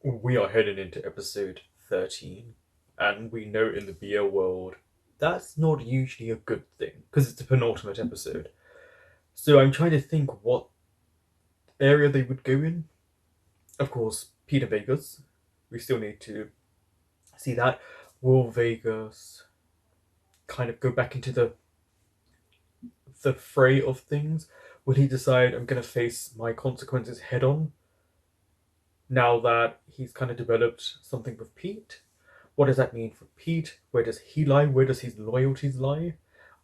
We are heading into episode 13, and we know in the BL world that's not usually a good thing because it's the penultimate episode. So I'm trying to think what area they would go in. Of course, Peter Vegas. We still need to see that. Will Vegas kind of go back into the fray of things? Will he decide I'm going to face my consequences head on now that he's kind of developed something with Pete? What does that mean for Pete? Where does he lie? Where does his loyalties lie?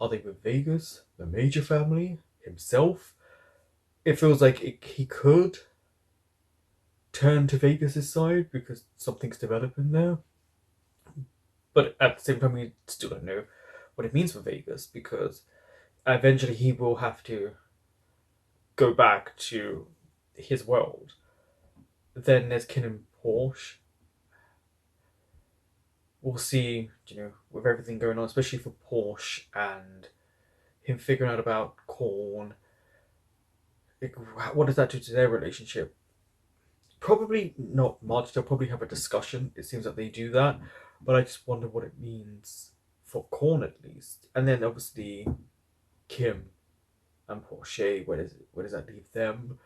Are they with Vegas, the Major family, himself? It feels like he could turn to Vegas's side because something's developing there. But at the same time, we still don't know what it means for Vegas because eventually he will have to go back to his world. Then there's KinnPorsche. We'll see, with everything going on, especially for Porsche and him figuring out about Corn. What does that do to their relationship? Probably not much. They'll probably have a discussion. It seems like they do that. But I just wonder what it means for Corn at least. And then obviously Kim and Porsche, where does that leave them?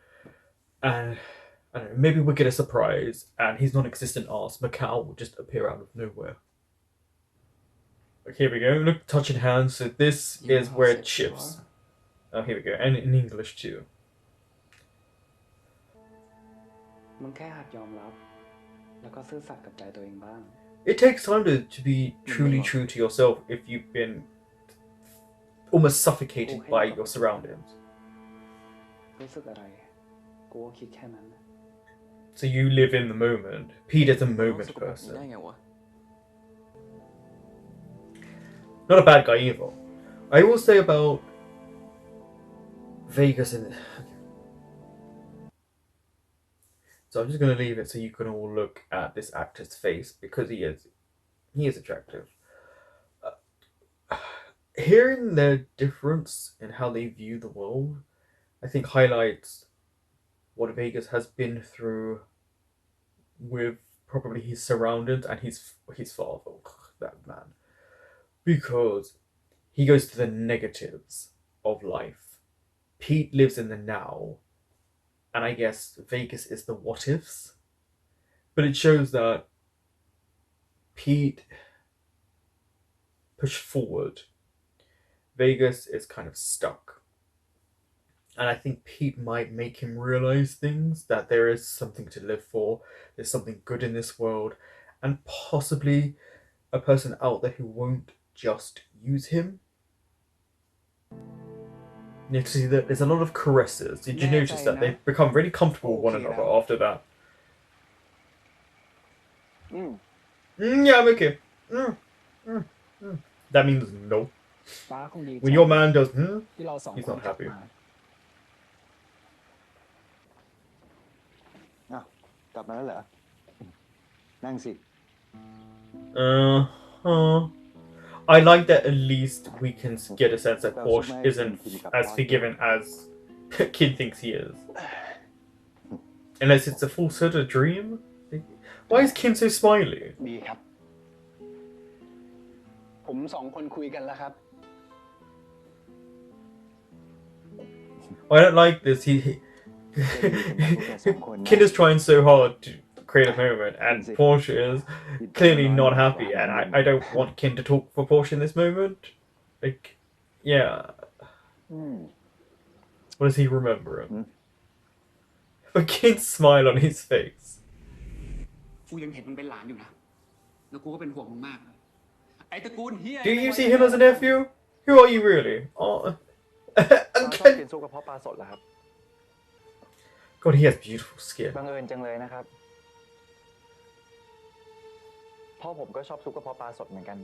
And I don't know, maybe we'll get a surprise and his non-existent ass, Macau, will just appear out of nowhere. Okay, here we go. Look, touching hands. So this is where it shifts. Oh, here we go. And in English too. มึงแค่หัดยอมรับแล้วก็ซื่อสัตย์กับใจตัวเองบ้าง It takes time to be truly true to yourself if you've been almost suffocated by your surroundings. รู้สึกอะไรกูก็คิดแค่นั้น So you live in the moment. Pete is a moment person. Not a bad guy either. I will say about Vegas in. So I'm just going to leave it so you can all look at this actor's face because he is attractive. Hearing their difference in how they view the world, I think highlights what Vegas has been through with probably his surroundings and his father, that man, because he goes to the negatives of life. Pete lives in the now, and I guess Vegas is the what ifs. But it shows that Pete pushed forward. Vegas is kind of stuck. And I think Pete might make him realize things, that there is something to live for, there's something good in this world, and possibly a person out there who won't just use him. You see that there's a lot of caresses. Did you notice that? They've become really comfortable with one another after that. Yeah, I'm okay. That means no. When your man does, he's not happy. กลับมาแล้วเหรอนั่งสิ I like that at least we can get a sense that Porsche isn't as forgiving as Kid thinks he is. Unless it's a falsehood, a dream. Why is Kim so smiley? ดีครับผมสองคนคุยกันแล้วครับ I don't like this. Kid is trying so hard to create a moment, and Porsche is clearly not happy, and I don't want Kin to talk for Porsche in this moment. Like, yeah. What is he remembering? A Kin's smile on his face. กูยังเห็นมันเป็นหลานอยู่นะแล้วกูก็เป็นห่วงมึงมากไอ้ตระกูลเหี้ย Do you see him as a nephew? Who are you really? Oh, and Ken. กินซุปกระเพาะปลาสดเหรอครับ God, he has beautiful skin. บังเอิญจังเลยนะครับพ่อผมก็ชอบซุปกระเพาะปลาสดเหมือนกัน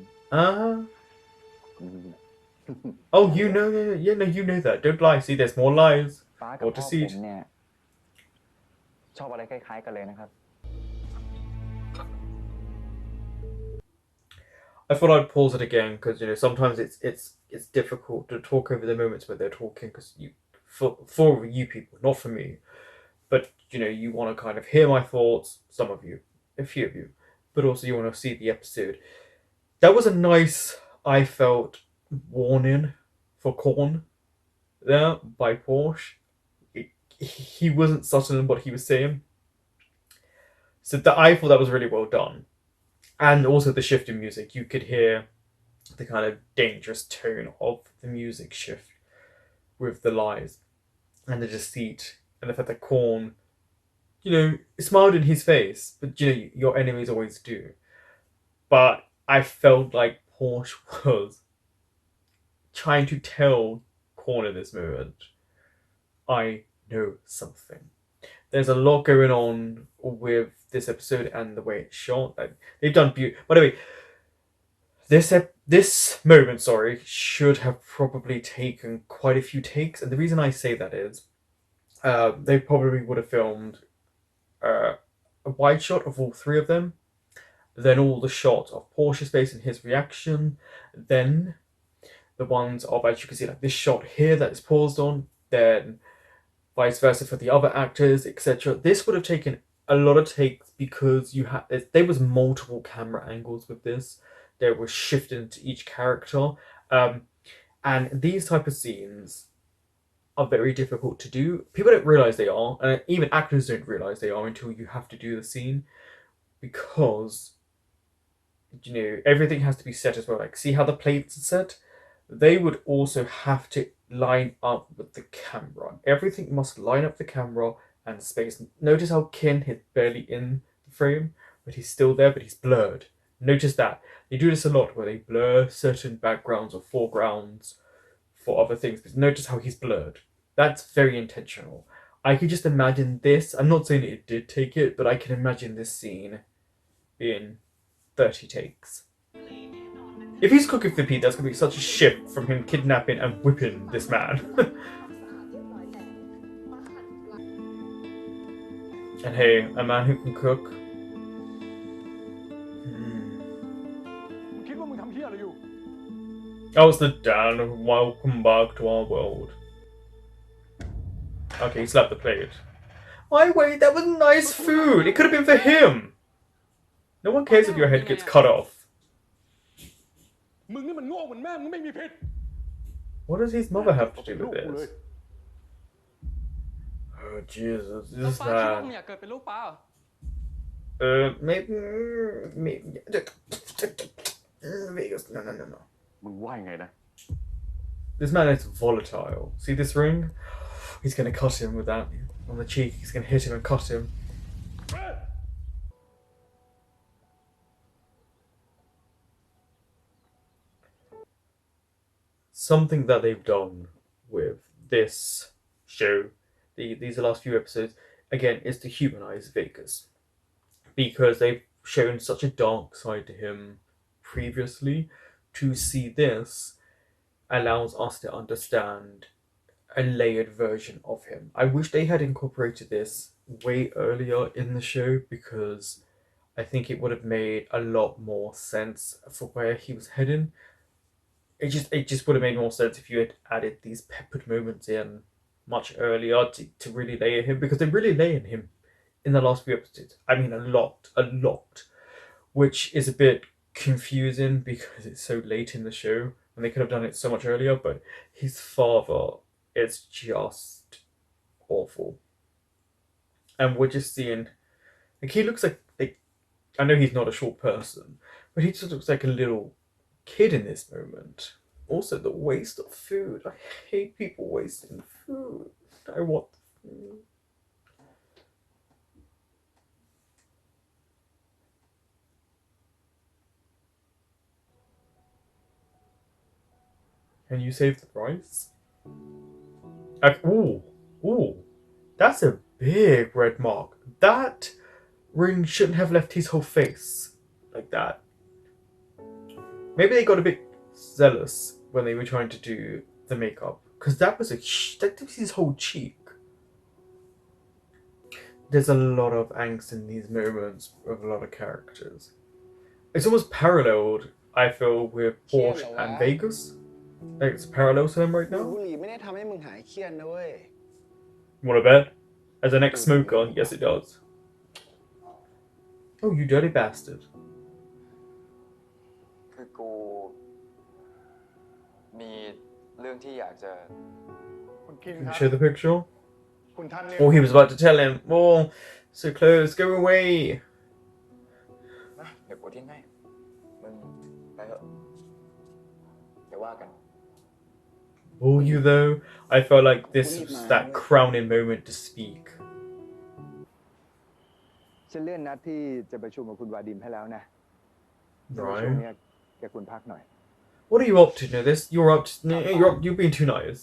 Oh, you know, yeah, no, you know that. Don't lie. See, there's more lies. ป้ากับ Or พ่อ deceit. ผมเนี่ยชอบอะไรคล้ายๆกันเลยนะครับ I thought I'd pause it again because sometimes it's difficult to talk over the moments where they're talking because for you people, not for me, but you want to kind of hear my thoughts. Some of you a few of you, but also you want to see the episode. That was a nice, I felt, warning for Korn there by Porsche. He wasn't subtle in what he was saying. So I thought that was really well done. And also the shift in music. You could hear the kind of dangerous tone of the music shift with the lies and the deceit and the fact that Korn, smiled in his face, but your enemies always do. But I felt like Porsche was trying to tell Korn in this moment, I know something. There's a lot going on with this episode and the way it's shot. They've done beauty. By the way, this moment, should have probably taken quite a few takes, and the reason I say that is, they probably would have filmed a wide shot of all three of them, then all the shots of Porsche's face and his reaction, then the ones of, as you can see, like this shot here that is paused on, then vice versa for the other actors, etc. This would have taken a lot of takes because there was multiple camera angles with this. There was shifting to each character, and these type of scenes are very difficult to do. People don't realize they are, and even actors don't realize they are until you have to do the scene, because everything has to be set as well. Like, see how the plates are set? They would also have to line up with the camera. Everything must line up with the camera and space. Notice how Kin is barely in the frame, but he's still there, but he's blurred. Notice that. They do this a lot where they blur certain backgrounds or foregrounds for other things, but notice how he's blurred. That's very intentional. I could just imagine this. I'm not saying it did take it, but I can imagine this scene being 30 takes. If he's cooking for Pete, that's going to be such a shift from him kidnapping and whipping this man. And hey, a man who can cook. Oh, it's the Dan. Welcome back to our world. Okay, he slapped the plate. Oh, wait, that was nice food. It could have been for him. No one cares if your head gets cut off. What does his mother have to do with this? Oh, Jesus. This man. Maybe. Vegas. No. This man is volatile. See this ring? He's going to cut him with that on the cheek. He's going to hit him and cut him. Something that they've done with this show, these last few episodes, again, is to humanize Vegas. Because they've shown such a dark side to him previously. To see this allows us to understand a layered version of him. I wish they had incorporated this way earlier in the show, because I think it would have made a lot more sense for where he was heading. It just would have made more sense if you had added these peppered moments in much earlier to really layer him, because they really layer him in the last few episodes. I mean, a lot, which is a bit confusing because it's so late in the show and they could have done it so much earlier. But his father is just awful, and we're just seeing, like, he looks like I know he's not a short person, but he just looks like a little kid in this moment. Also, the waste of food. I hate people wasting food. I want food. Can you save the rice? Ooh, that's a big red mark. That ring shouldn't have left his whole face like that. Maybe they got a bit zealous when they were trying to do the makeup, because that was his whole cheek. There's a lot of angst in these moments of a lot of characters. It's almost paralleled, I feel, with Porsche and Vegas. Like, it's parallel to them right now. You want to bet? As an ex-smoker, yes it does. Oh, you dirty bastard. คือกูมีเรื่องที่อยากจะ คุณคิน Can ค you รับ show the picture? คุณท่านเนี่ย Oh, he was about to tell him. Oh, so close. Go away. นะเดี๋ยวกูทิ้งให้มึงไปเถอะเดี๋ยวว่ากัน Will you though? I felt like this was that crowning moment to speak. ฉันเลื่อนนัดที่จะประชุมกับคุณวาดิมให้แล้วนะแต่ว่าช่วง Right. นี้แกควรพักหน่อย What are you up to? No, this you're up. You're being too nice.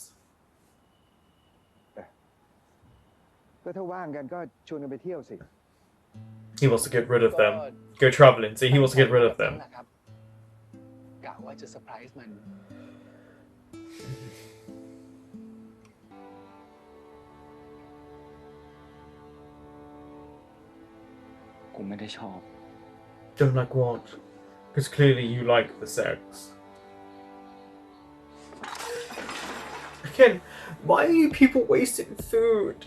ก็ถ้าว่างกันก็ชวนกันไปเที่ยวสิ He wants to get rid of them. Go traveling. See, he wants to get rid of them. กะว่าจะเซอร์ไพรส์มันกูไม่ได้ชอบ Don't like what? Because clearly you like the sex. Again, why are you people wasting food?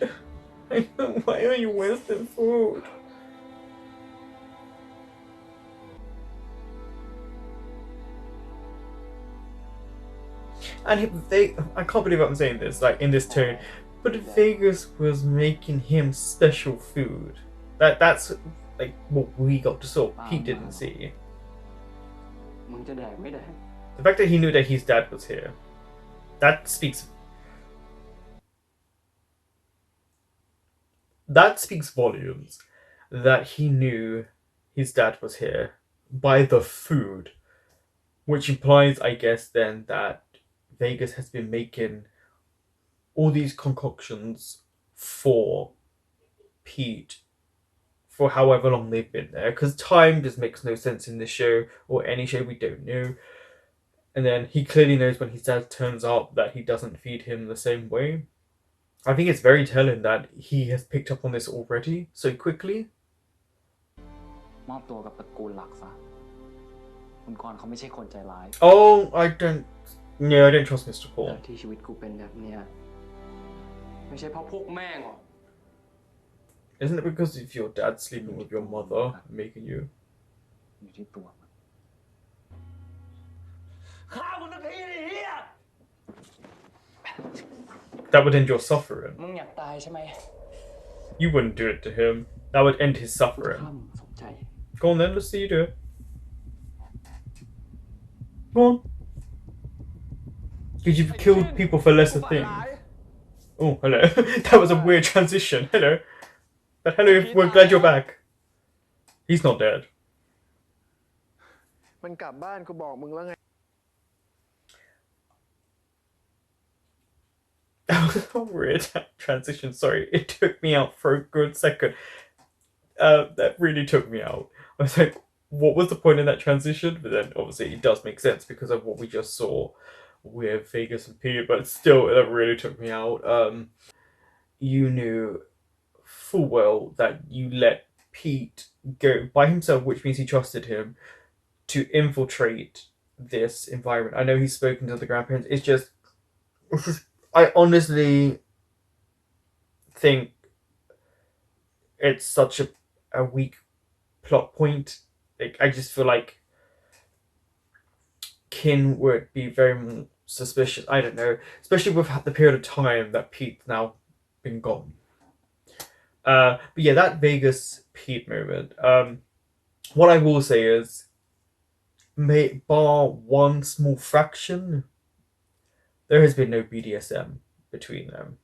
I know, why are you wasting food? And I can't believe I'm saying this, like in this tone, but Vegas was making him special food. That's like what we got to saw. Pete didn't see. มึงจะแดกไม่แดก The fact that he knew that his dad was here, that speaks volumes. That he knew his dad was here by the food, which implies, I guess, then that Vegas has been making all these concoctions for Pete for however long they've been there, because time just makes no sense in this show or any show, we don't know. And then he clearly knows when his dad turns up that he doesn't feed him the same way. I think it's very telling that he has picked up on this already so quickly. มอบตัวกับตระกูลหลักซะคุณกรณ์เขาไม่ใช่คนใจร้าย Oh, I don't trust Mr. แต่ Paul. ที่ชีวิตกูเป็นแบบเนี้ยไม่ใช่เพราะพวกแม่งหรอก Isn't it because of your dad sleeping with your mother making you? อยู่ที่ตัวมัน That would end your suffering. มึงอยากตายใช่ไหม You wouldn't do it to him. That would end his suffering. ถ้ามึงสนใจ Go on then, let's see you do it. Go on. Because you've killed people for lesser things. Oh, hello. That was a weird transition. Hello. But hello, we're glad you're back. He's not dead. มันกลับบ้านกูบอกมึงแล้วไง That was a weird transition. Sorry, it took me out for a good second. That really took me out. I was like, what was the point in that transition? But then obviously it does make sense because of what we just saw with Vegas and Pete, but still, that really took me out. You knew full well that you let Pete go by himself, which means he trusted him to infiltrate this environment. I know he's spoken to the grandparents. It's just I honestly think it's such a weak plot point. Like, I just feel like Kin would be very suspicious. I don't know, especially with the period of time that Pete's now been gone. But yeah, that Vegas Pete moment. What I will say is, bar one small fraction, there has been no BDSM between them,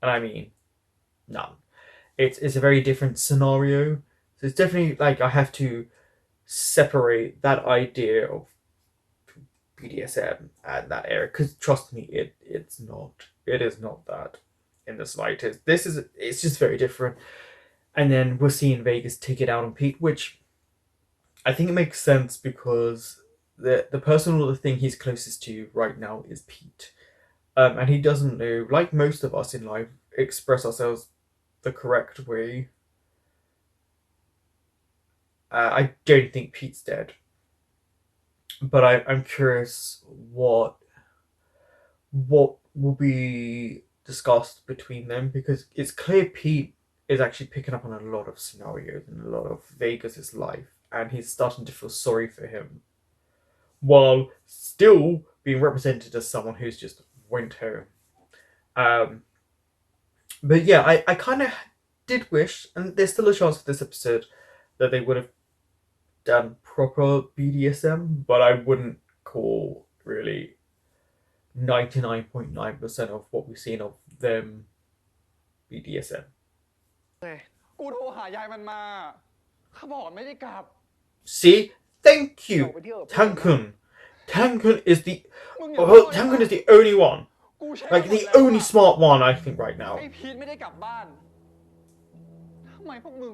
and I mean none. It's a very different scenario. So it's definitely like I have to separate that idea of BDSM and that era, because trust me, it is not that in the slightest. It's just very different. And then we're seeing Vegas take it out on Pete, which I think it makes sense because the person or the thing he's closest to right now is Pete. And he doesn't know, like most of us in life, express ourselves the correct way. I don't think Pete's dead. But I'm curious what will be discussed between them, because it's clear Pete is actually picking up on a lot of scenarios and a lot of Vegas's life, and he's starting to feel sorry for him, while still being represented as someone who's just went home. But yeah, I kind of did wish, and there's still a chance for this episode, that they would have done proper BDSM, but I wouldn't call really 99.9% of what we've seen of them BDSM. กูโทรหายายมันมาเขาบอกไม่ได้กลับ See, thank you, Tankun. Tankun is the only one, like the only smart one I think right now. ไอ้พีทไม่ได้กลับบ้านทำไมพวกมึง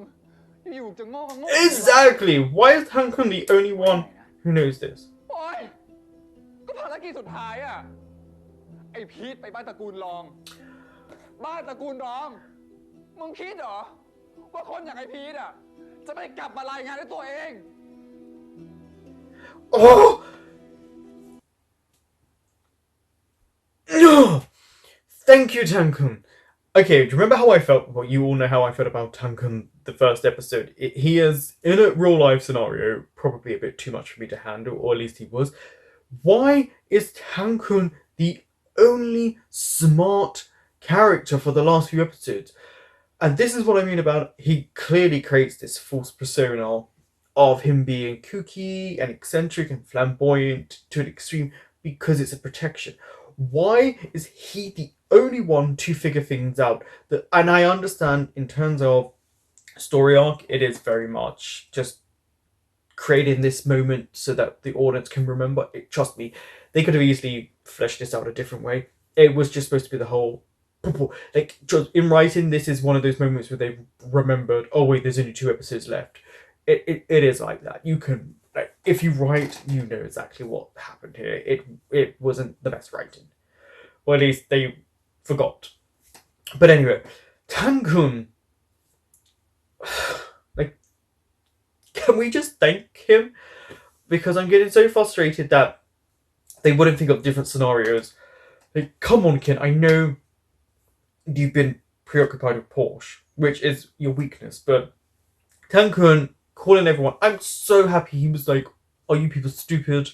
อยู่จะโง่ Exactly. Why is Tankun the only one who knows this? โอ้ยก็ภารกิจสุดท้ายอ่ะไอ้พีทไปบ้านตระกูลรองบ้านตระกูลรองมึงคิดเหรอว่าคนอย่างไอ้พีทอ่ะจะไม่กลับมารายงานด้วยตัวเอง Oh! No! Thank you, Tankun. Okay, do you remember how I felt? Well, you all know how I felt about Tankun the first episode. He is, in a real life scenario, probably a bit too much for me to handle, or at least he was. Why is Tankun the only smart character for the last few episodes? And this is what I mean about he clearly creates this false persona of him being kooky and eccentric and flamboyant to an extreme because it's a protection. Why is he the only one to figure things out? And I understand in terms of story arc, it is very much just creating this moment so that the audience can remember it. Trust me, they could have easily fleshed this out a different way. It was just supposed to be the whole, like, in writing, this is one of those moments where they remembered, oh wait, there's only 2 episodes left. It is like that. You can, like, if you write, you know exactly what happened here. It wasn't the best writing, or at least they forgot. But anyway, Tankun, like, can we just thank him? Because I'm getting so frustrated that they wouldn't think of different scenarios. Like, come on, Kin, I know you've been preoccupied with Porsche, which is your weakness, but Tankun calling everyone, I'm so happy he was like, are you people stupid?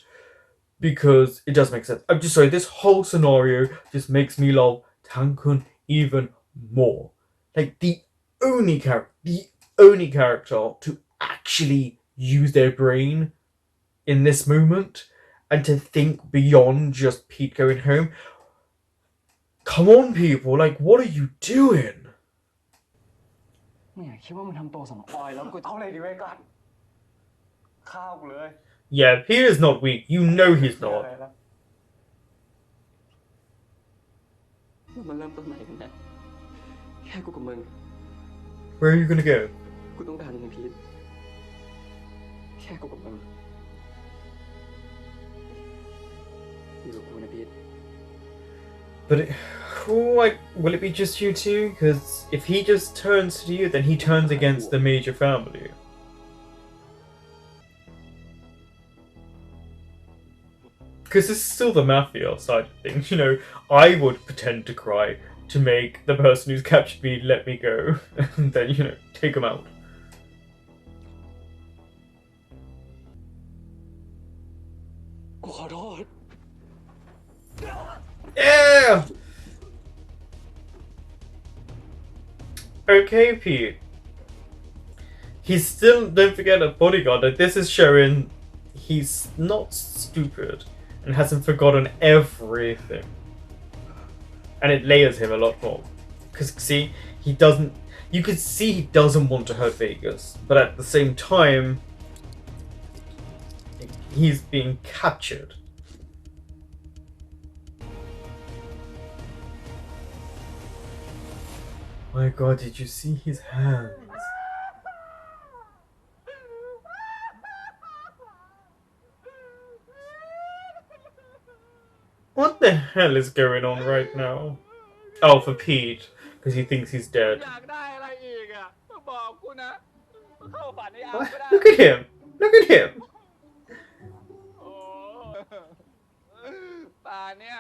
Because it does make sense. I'm just sorry, this whole scenario just makes me love Tankun even more. Like, the only character to actually use their brain in this moment and to think beyond just Pete going home. Come on, people, like, what are you doing? เนี่ยคิดว่ามันทำตัวสำออยแล้วกูเอาอะไรดีไว้ก่อนข้าวกูเลย Yeah, Peter's not weak. You know he's not. มันเริ่มต้นใหม่กันนะแค่กูกับมึง Where are you gonna go? กูต้องการมึงพีทแค่กูกับมึงอยู่กับกูนะพีท But like, will it be just you two? Because if he just turns to you, then he turns against the major family. Because this is still the mafia side of things, you know. I would pretend to cry to make the person who's captured me let me go, and then, you know, take him out. กูขอโทษ Yeah! Okay, Pete. He's still, don't forget, a bodyguard. Like, this is showing he's not stupid and hasn't forgotten everything. And it layers him a lot more. Because, see, he doesn't, you can see he doesn't want to hurt Vegas. But at the same time, he's being captured. My god, did you see his hands? What the hell is going on right now? Oh, for Pete, because he thinks he's dead. อยากได้อะไรอีกอ่ะก็บอกกูนะเข้าฝันไอ้อาร์ม What? ก็ได้ Look at him! Look at him! โอ้ป่านเนี่ย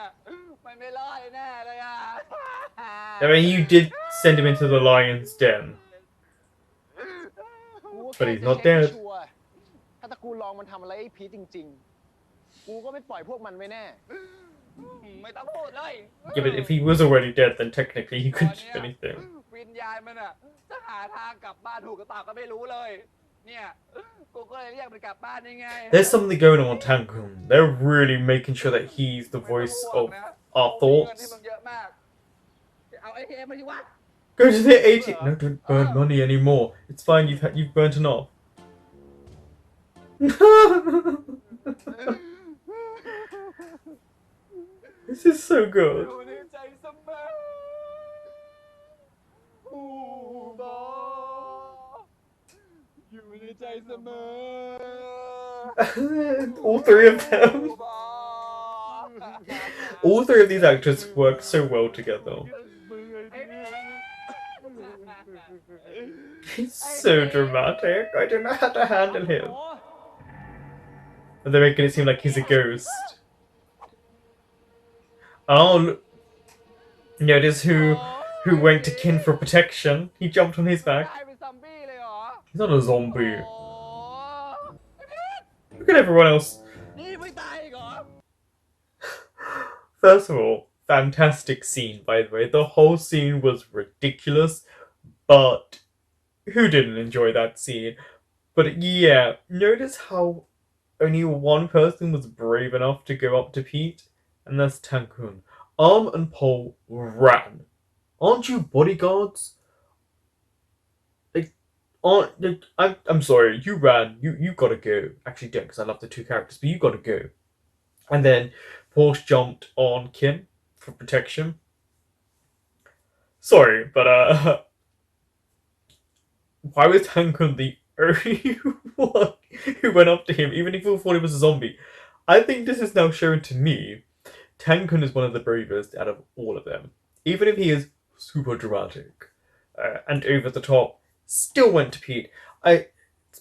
มันไม่รอดแน่เลยอ่ะ I mean, you did send him into the lion's den. แค่ But he's จะ not เช็คให้ dead. ชัวร์ถ้าตระกูลรองมันทำอะไรไอ้พีทจริงๆ กูก็ไม่ปล่อยพวกมันไว้แน่ ไม่ต้องพูดเลย Yeah, but if he was already dead, then technically he couldn't do anything. วิญญาณมันอะจะหาทางกลับบ้านถูกกระตาก็ไม่รู้เลย เนี่ย กูก็เลยเรียกมันกลับบ้านยังไง There's something going on with Tankun. They're really making sure that he's the voice of our เงินที่ thoughts. มึงเยอะมาก เอาไอ้เทมมาดิวะ Go to the 80. No, don't burn money anymore. It's fine. You've burnt enough. This is so good. อยู่ในใจเสมอผู้บอกอยู่ในใจเสมอ All three of them. ผู้บอก All three of these actors work so well together. He's so dramatic. I don't know how to handle him. And they're making it seem like he's a ghost. Oh, look. Notice who went to Kin for protection. He jumped on his back. กลายเป็นซอมบี้เลยเหรอ He's not a zombie. โอ้ Look at everyone else. นี่ไม่ตายอีกเหรอ First of all, fantastic scene, by the way. The whole scene was ridiculous, but who didn't enjoy that scene? But yeah, notice how only one person was brave enough to go up to Pete, and that's Tankun. And Paul ran. Aren't you bodyguards? I'm sorry, you ran. You gotta go. Actually, don't, because I love the two characters, but you gotta go. And then Porsche jumped on Kin for protection. Sorry, but why was Tankun the only one who went up to him, even if he thought he was a zombie? I think this is now shown to me. Tankun is one of the bravest out of all of them. Even if he is super dramatic and over the top, still went to Pete.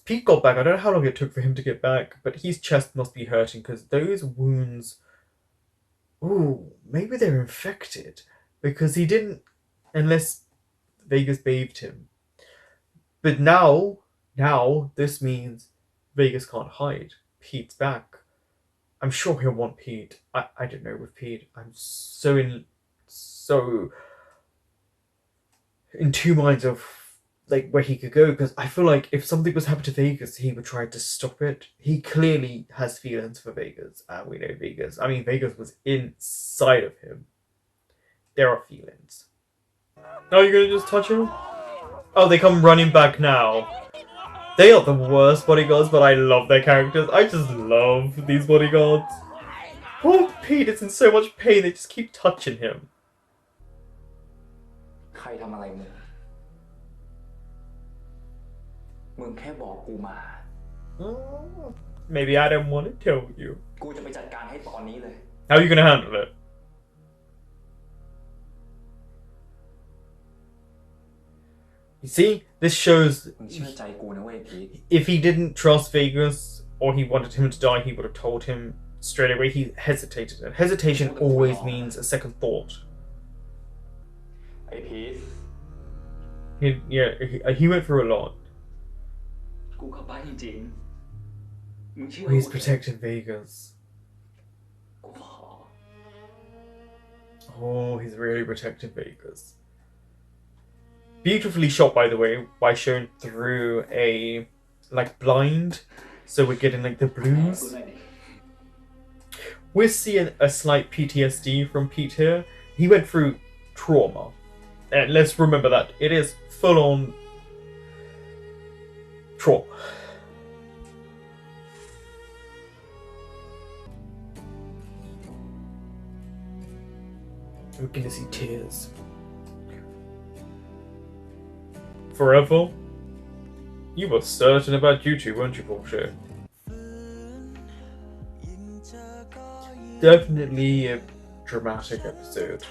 Pete got back. I don't know how long it took for him to get back, but his chest must be hurting because those wounds. Ooh, maybe they're infected because he didn't, unless Vegas bathed him. But now this means Vegas can't hide. Pete's back. I'm sure he'll want Pete. I don't know with Pete. I'm so in two minds of like where he could go, because I feel like if something was happening to Vegas, he would try to stop it. He clearly has feelings for Vegas, and we know Vegas. I mean, Vegas was inside of him. There are feelings. Now you're gonna just touch him? Oh, they come running back now. They are the worst bodyguards, but I love their characters. I just love these bodyguards. Poor Pete is in so much pain, they just keep touching him. ใครทำอะไรมึง มึงแค่บอกกูมา Maybe I don't want to tell you. กูจะไปจัดการให้ตอนนี้เลย How are you gonna handle it? You see, this shows มึงเชื่อใจกูนะเว้ยพีท if he didn't trust Vegas or he wanted him to die, he would have told him straight away. He hesitated, and hesitation always means a second thought. ไอ้พีท He went through a lot. กูเข้าไปจริงๆมึงเชื่อ He's protecting Vegas. กูขอ Oh, he's really protecting Vegas. Beautifully shot, by the way, by showing through a like blind, so we're getting like the blues. We're seeing a slight PTSD from Pete here. He went through trauma, and let's remember that it is full-on trauma. We're gonna see tears. Forever? You were certain about YouTube, weren't you, Porsche? Definitely a dramatic episode.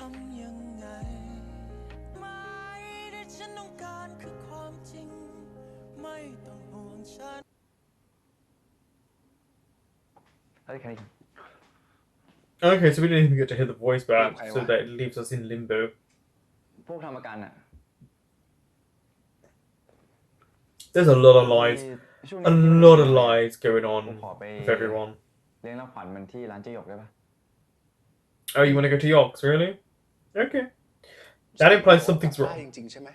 Okay, so we didn't even get to hear the voice back, so that it leaves us in limbo. พวกทำประกันอ่ะ There's a lot of lies. ช่วง A นี้พี่ไม่ได้ lot มี of อะไร lies going กู on ขอไป with everyone. เลี้ยงรับขวัญมันที่ร้านเจ๊หยกได้ปะ Oh, you want to go to Yorks, really? Okay. That implies something's ได้ wrong. จริงๆใช่ไหม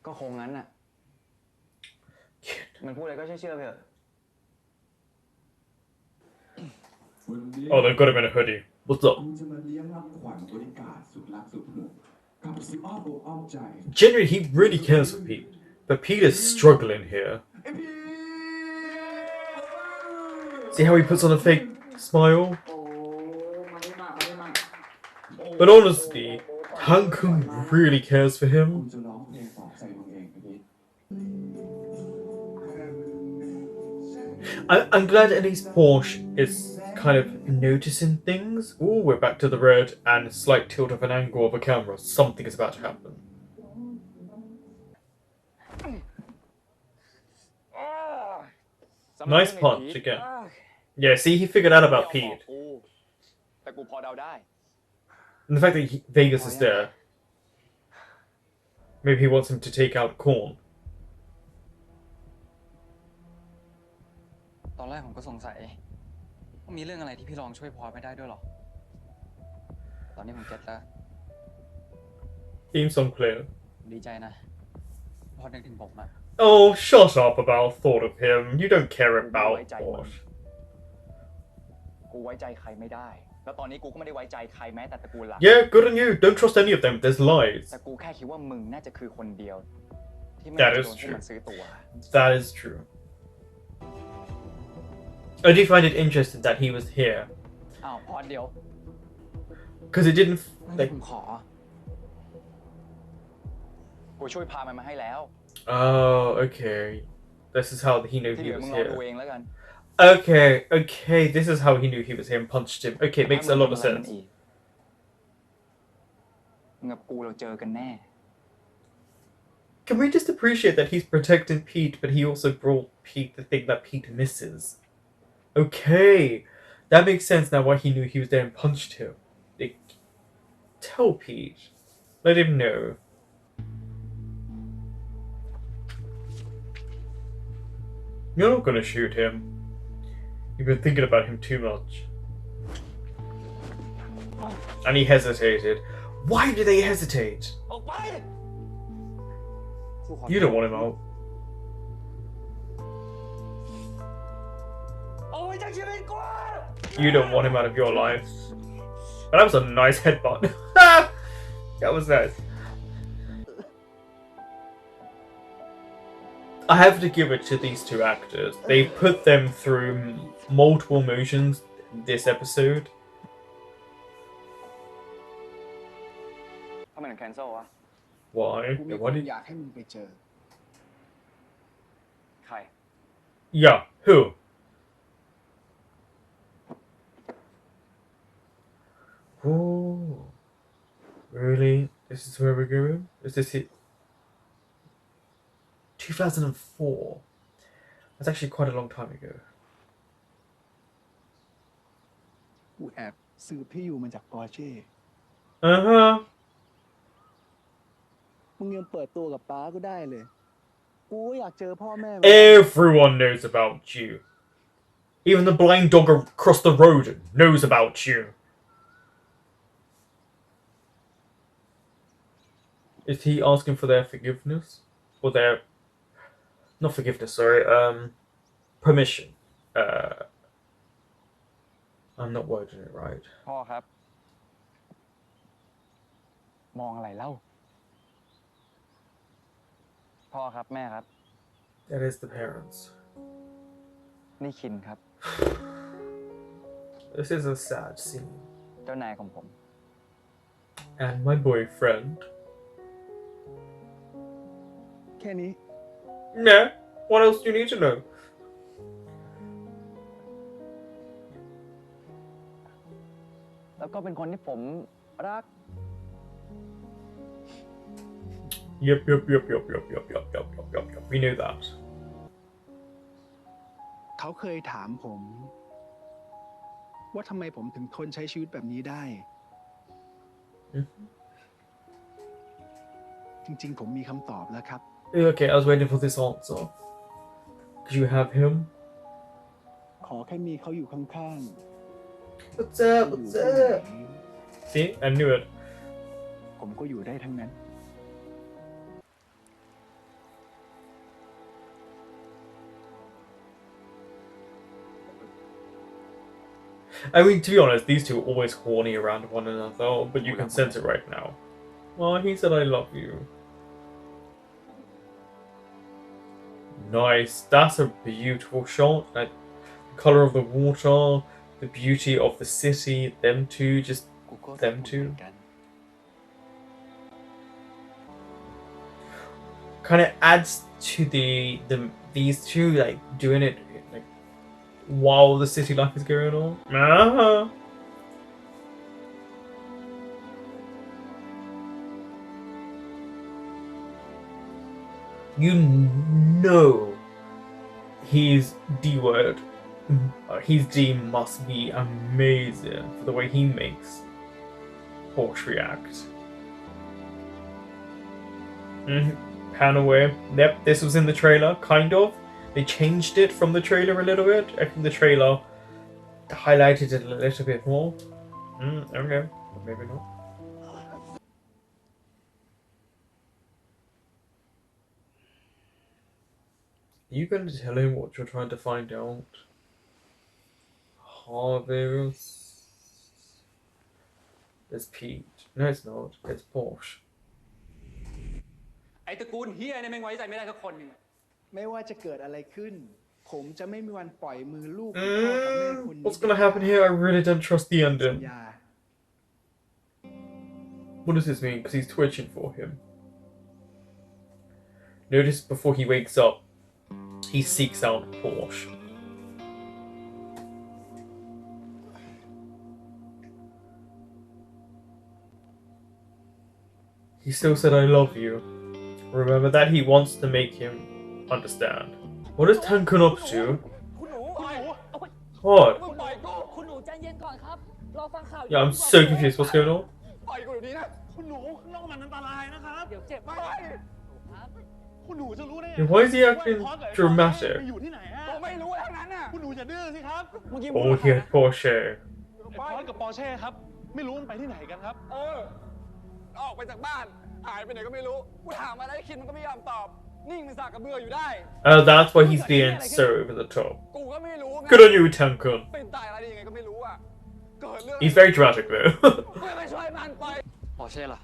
ก็คงงั้นน่ะ มันพูดอะไรก็เชื่อไปเถอะ Oh, they've got him in a hoodie. What's up? กูจะมาเลี้ยงรับขวัญบริการสุดรักสุดห่วงกับสิอ้อมอกอ้อมใจ Generally, he really cares for Pete. But Pete is struggling here. ไอ้พี่ See how he puts on a fake smile? โอ้มาได้มาได้มา But honestly, Hankun really cares for กู him. จะร้องเพลงปลอบใจมึงเองไอ้พี่ I'm glad at least Porsche is kind of noticing things. Ooh, we're back to the red and a slight tilt of an angle of a camera. Something is about to happen. Nice punch again. Yeah, see, he figured out about Pete. แต่กูพอเดาได้ And the fact that Vegas is there. Maybe he wants him to take out Korn. ตอนแรกผมก็สงสัยว่ามีเรื่องอะไรที่พี่รองช่วยพอไม่ได้ด้วยหรอ ตอนนี้ผมเก็ตแล้ว Theme song clear. ดีใจนะ พอนึกถึงผมอะ Oh, shut up about thought of him. You don't care about Porsche. กูไว้ใจใครไม่ได้ แล้วตอนนี้กูก็ไม่ได้ไว้ใจใครแม้แต่ตระกูลหลัก Yeah, good on you. Don't trust any of them. There's lies. แต่กูแค่คิดว่ามึงน่าจะคือคนเดียว ที่ไม่ That ได้ is โดนพวก true. มันซื้อตัว That is true. I do find it interesting that he was here. อ้าวพอเดียว Because it didn't... งั้น like. ผมขอ กูช่วยพามันมาให้แล้ว Oh, okay. This is how he knew ที่เห he ลือ was มึงลองดู here. เองแล้วกัน Okay. This is how he knew he was here and punched him. Okay, it makes a lot of ถ้ามึงทำอะไรมัน sense. อีกมึงกับกูเราเจอกันแน่ Can we just appreciate that he's protecting Pete, but he also brought Pete the thing that Pete misses? Okay. That makes sense now why he knew he was there and punched him. Like, tell Pete. Let him know. You're not gonna shoot him. You've been thinking about him too much. And he hesitated. Why do they hesitate? ออกไป You don't want him out. เอาไว้จากชีวิตกู You don't want him out of your life. But that was a nice headbutt. That was nice. I have to give it to these two actors. They put them through multiple motions in this episode. ทำไมถึงแคนเซิลวะ Why? กูมี Yeah, ค why น did... อยากให้มึงไปเจอ ใคร Yeah, who? Oh, really? This is where we're going? Is this it? 2004. That's actually quite a long time ago. กูแอบซื้อที่อยู่มาจากปอร์เช่ Uh-huh. มึงยังเปิดตัวกับป้าก็ได้เลย กูก็อยากเจอพ่อแม่ Everyone knows about you. Even the blind dog across the road knows about you. Is he asking for their forgiveness? Or their... Not forgiveness, sorry. Permission. I'm not wording it right. พ่อครับ มองอะไรเล่า พ่อครับแม่ครับ That is the parents. นี่คินครับ This is a sad scene. เจ้านายของผม And my boyfriend. แค่นี้ Nah. What else do you need to know? แล้วก็เป็นคนที่ผมรัก Yep. We knew that. เขาเคยถามผม ว่าทำไมผมถึงทนใช้ชีวิตแบบนี้ได้ Mhm. จริงๆ ผมมีคำตอบแล้วครับ Okay, I was waiting for this answer. Could you have him? ขอแค่มีเขาอยู่ข้าง What's ๆ up? อยู่ What's ที่ไหน up? See, I knew it. ผมก็อยู่ได้ทั้งนั้น I mean, to be honest, these two are always horny around one another, but you can sense it right now. Oh, he said I love you. Nice. That's a beautiful shot. Like, the color of the water, the beauty of the city, them two, just กูก็ them เหมื two. อนกัน Kind of adds to these two like doing it like while the city life is going on. You know his D word, his D must be amazing for the way he makes Porsche react. Pan away. Yep, this was in the trailer, kind of. They changed it from the trailer a little bit. I think the trailer highlighted it a little bit more. Okay, maybe not. Are you going to tell him what you're trying to find out? Harvey's. It's Pete. No, it's not. It's Porsche. ไอ้ตระกูลเฮียเนี่ยแม่งไว้ใจไม่ได้สักคนหนึ่ง ไม่ว่าจะเกิดอะไรขึ้น ผมจะไม่มีวันปล่อยมือลูกของพ่อกับแม่คนนี้ What's gonna happen here? I really don't trust the สัญ ending. ญา What does this mean? Because he's twitching for him. Notice before he wakes up, he seeks out Porsche. He still said, I love you. Remember that he wants to make him understand. What is Tankun up to? คุณหนูปล่อย What? มึงปล่อยกู คุณหนูใจเย็นก่อนครับรอฟังข่าว Yeah, I'm so confused. What's going on? ปล่อยกูเดี๋ยวนี้นะ คุณหนูข้างนอกมันอันตรายนะครับ เดี๋ยวเจ็บมากครับ คุณหนูจะรู้ได้ไง Yeah, why is he acting dramatic? อยู่ที่ไหนอะ กูไม่รู้ทั้งนั้นน่ะ คุณหนูจะดื้อสิครับ เมื่อกี้ Oh, he had Porsche. ไอ้พอสกับปอร์เช่ครับ ไม่รู้มันไปที่ไหนกันครับ ออกไปจากบ้าน หายไปไหนก็ไม่รู้ กูถามอะไรคิดมันก็ไม่ยอมตอบ นิ่งเป็นสากกระเบืออยู่ได้ Oh, that's why he's being so over the top. กูก็ไม่รู้ไง Good on you, Tankun. เป็นตายอะไรยังไงก็ไม่รู้อ่ะ เกิดเรื่อง He's very dramatic though. กูจะไปช่วยมันปล่อย ปอร์เช่ล่ะ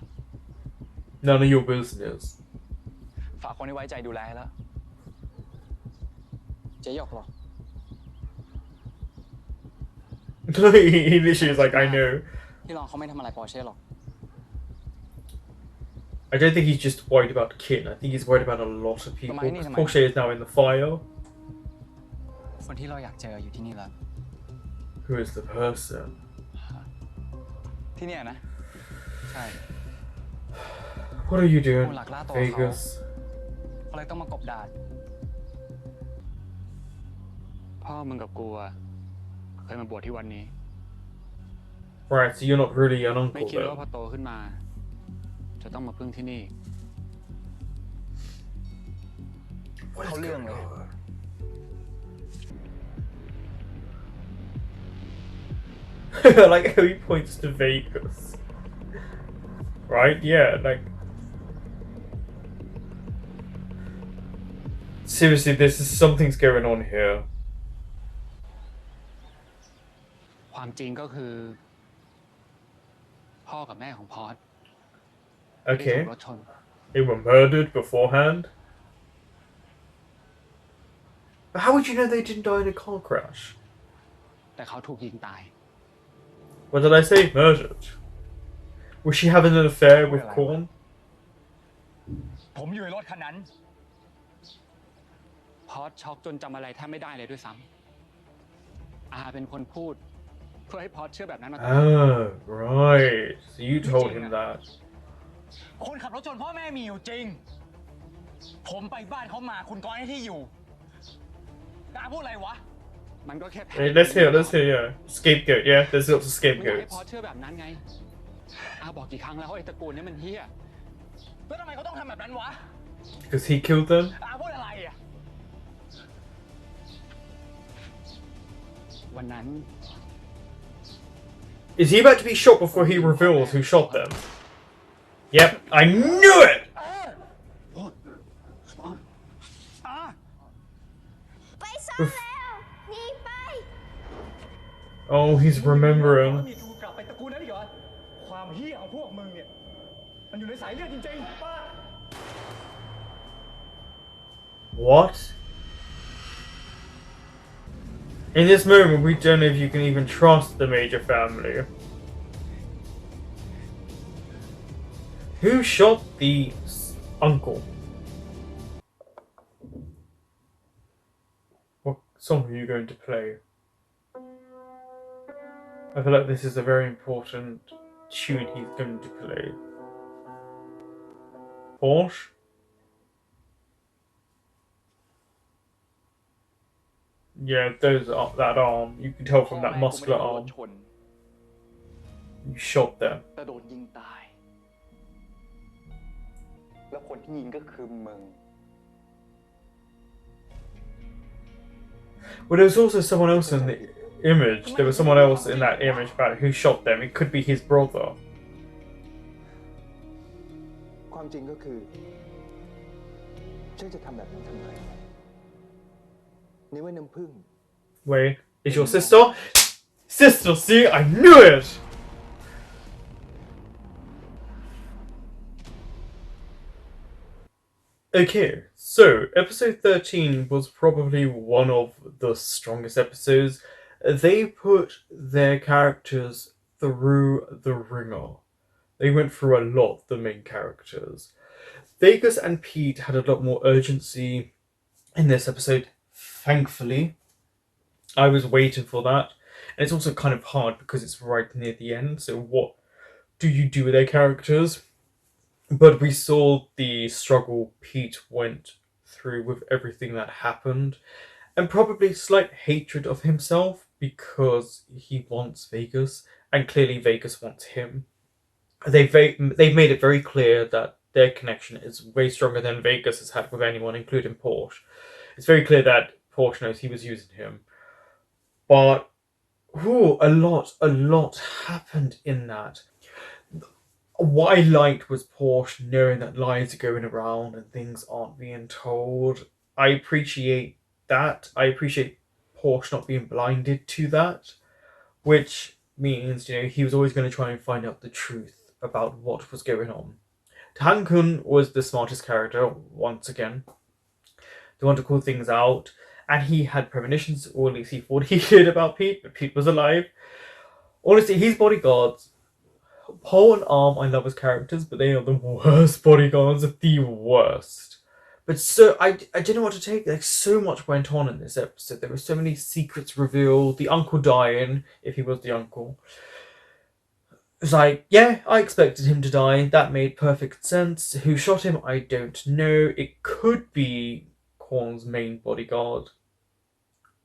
None of your business. ฝากคนที่ไว้ใจดูแลให้แล้ว เจ๊หยกเหรอ He literally is like, I know. พี่รองเขาไม่ทำอะไรปอร์เช่หรอก I don't think he's just worried about Kin. I think he's worried about a lot of people. Hermione, Because Hermione. Porsche is now in the fire. คนที่เราอยากเจออยู่ที่นี่แล้ว Who is the person? ที่เนี่ยนะ ใช่ What are you doing, กูหลักล่าตัว Vegas? เขาเลยต้องมากบดาน พ่อมึงกับกูอะเคยมาบวชที่วันนี้ Right, so you're not really an ไม่ uncle คิดว่าพอ then. โตขึ้นมา จะต้องมาพึ่งที่นี่ What is เขาเรื่อง going เลย on? I like how he points to Vegas. Right? Yeah, like. Seriously, something's going on here. ความจริงก็คือ พ่อกับแม่ของพอส Okay. รถชน They were murdered beforehand. But how would you know they didn't die in a car crash? แต่เขาถูกยิงตาย What did I say? Murdered. Was she having an affair with Korn? ผมอยู่ในรถคันนั้น พอสช็อกจนจำอะไรแทบไม่ได้เลยด้วยซ้ำอาเป็นคนพูด เพื่อให้พอสเชื่อแบบนั้นมาตลอด Oh, right. So you told him that. คนขับรถชนพ่อแม่มีอยู่จริง ผมไปบ้านเขามาคุณก้อยให้ที่อยู่กล้าพูดอะไรวะ มันก็แค่แผน Hey, let's hear, yeah. Scapegoat, yeah. There's lots of มึงอยากให้ scapegoats. พอสเชื่อแบบนั้นไงอาบอกกี่ครั้งแล้วว่าไอ้ตระกูลนี้มันเฮี้ย แล้วทำไมเขาต้องทำแบบนั้นวะ Because he killed them? พูดอะไรอ่ะ วันนั้น Is he about to be shot before he reveals who shot them? Yep, I knew it! ไปซ่อนแล้วหนีไป Oh, he's remembering. มีกูกลับไปตระกูลนั้นอีกเหรอ ความเหี้ยของพวกมึงเนี่ย มันอยู่ในสายเลือดจริงๆป้า What? In this moment, we don't know if you can even trust the Major family. Who shot the uncle? What song are you going to play? I feel like this is a very important tune he's going to play. Porsche? Yeah, that arm. You can tell from that muscular arm. You shot them. แต่โดนยิงตาย แล้วคนที่ยิงก็คือมึง Well, there was also someone else in the image. There was someone else in that image about who shot them. It could be his brother. ความจริงก็คือฉันจะทำแบบนั้นทำไมนี่ว่าน้ำผึ้ง Wait, is your sister? Sister, see? I knew it! Okay, so episode 13 was probably one of the strongest episodes. They put their characters through the ringer. They went through a lot, the main characters. Vegas and Pete had a lot more urgency in this episode, thankfully. I was waiting for that. And it's also kind of hard because it's right near the end, so what do you do with their characters? But we saw the struggle Pete went through with everything that happened, and probably slight hatred of himself because he wants Vegas, and clearly Vegas wants him. They've made it very clear that their connection is way stronger than Vegas has had with anyone, including Porsche. It's very clear that Porsche knows he was using him. But a lot happened in that. What I liked was Porsche knowing that lies are going around and things aren't being told. I appreciate that. I appreciate Porsche not being blinded to that, which means, he was always going to try and find out the truth about what was going on. Han-kun was the smartest character, once again. They want to call things out, and he had premonitions, or at least he thought he did about Pete, but Pete was alive. Honestly, his bodyguards, Paul and Arm, I love as characters, but they are the worst bodyguards, the worst. But so, I didn't know what to take. Like, so much went on in this episode. There were so many secrets revealed. The uncle dying, if he was the uncle. It's like, yeah, I expected him to die. That made perfect sense. Who shot him, I don't know. It could be Korn's main bodyguard.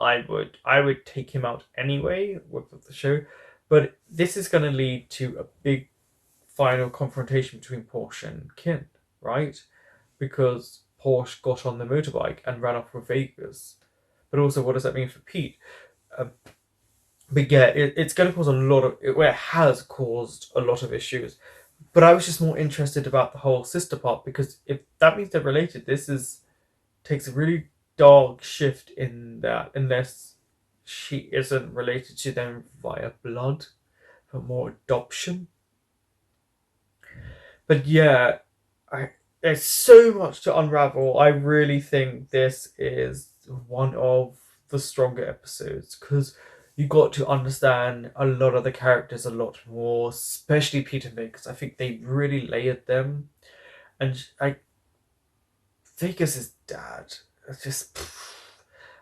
I would take him out anyway with the show. But this is going to lead to a big final confrontation between Porsche and Kinn, right? Because Porsche got on the motorbike and ran off with Vegas. But also, what does that mean for Pete? But yeah, it's going to cause it has caused a lot of issues. But I was just more interested about the whole sister part, because if that means they're related, takes a really dark shift in that, unless she isn't related to them via blood, but more adoption. But yeah, there's so much to unravel. I really think this is one of the stronger episodes, because you got to understand a lot of the characters a lot more, especially Pete and Vegas. I think they really layered them. And Vegas' dad, it's just...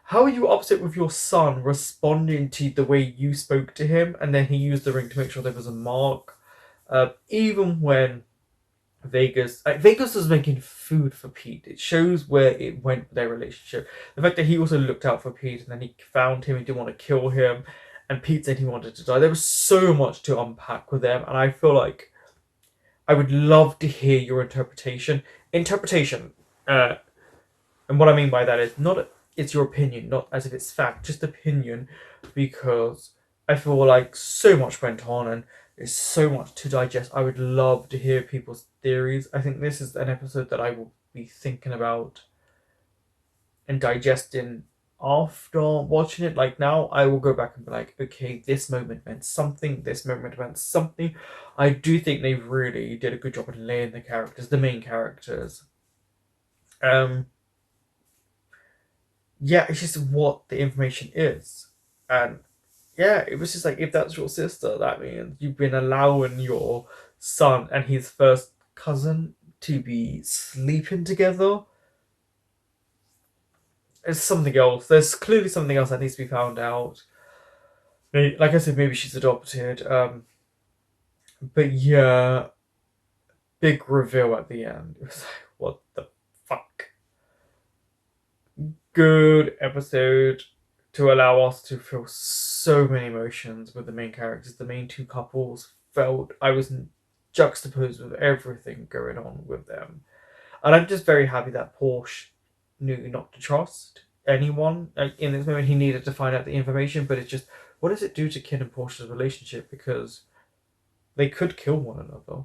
How are you upset with your son responding to the way you spoke to him, and then he used the ring to make sure there was a mark? Even when Vegas was making food for Pete, it shows where it went with their relationship. The fact that he also looked out for Pete, and then he found him, he didn't want to kill him, and Pete said he wanted to die. There was so much to unpack with them, and I feel like I would love to hear your interpretation. And what I mean by that is not it's your opinion, not as if it's fact, just opinion, because I feel like so much went on and there's so much to digest. I would love to hear people's theories. I think this is an episode that I will be thinking about and digesting after watching it. Like now, I will go back and be like, okay, this moment meant something, this moment meant something. I do think they really did a good job of laying the characters, the main characters. Yeah, it's just what the information is. And yeah, it was just like, if that's your sister, that means you've been allowing your son and his first cousin to be sleeping together. It's something else. There's clearly something else that needs to be found out. Like I said, maybe she's adopted. But yeah, big reveal at the end. It was like, what the fuck? Good episode to allow us to feel so many emotions with the main characters. The main two couples felt I was juxtaposed with everything going on with them. And I'm just very happy that Porsche knew not to trust anyone. Like, in this moment, he needed to find out the information, but it's just, what does it do to Kinn and Porsche's relationship? Because they could kill one another.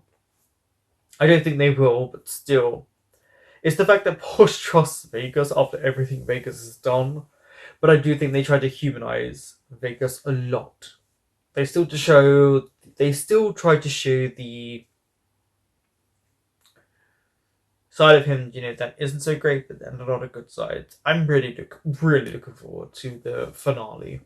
I don't think they will, but still. It's the fact that Porsche trusts Vegas after everything Vegas has done. But I do think they tried to humanize Vegas a lot. They still tried to show the side of him, that isn't so great, but then a lot of good sides. I'm really looking forward to the finale.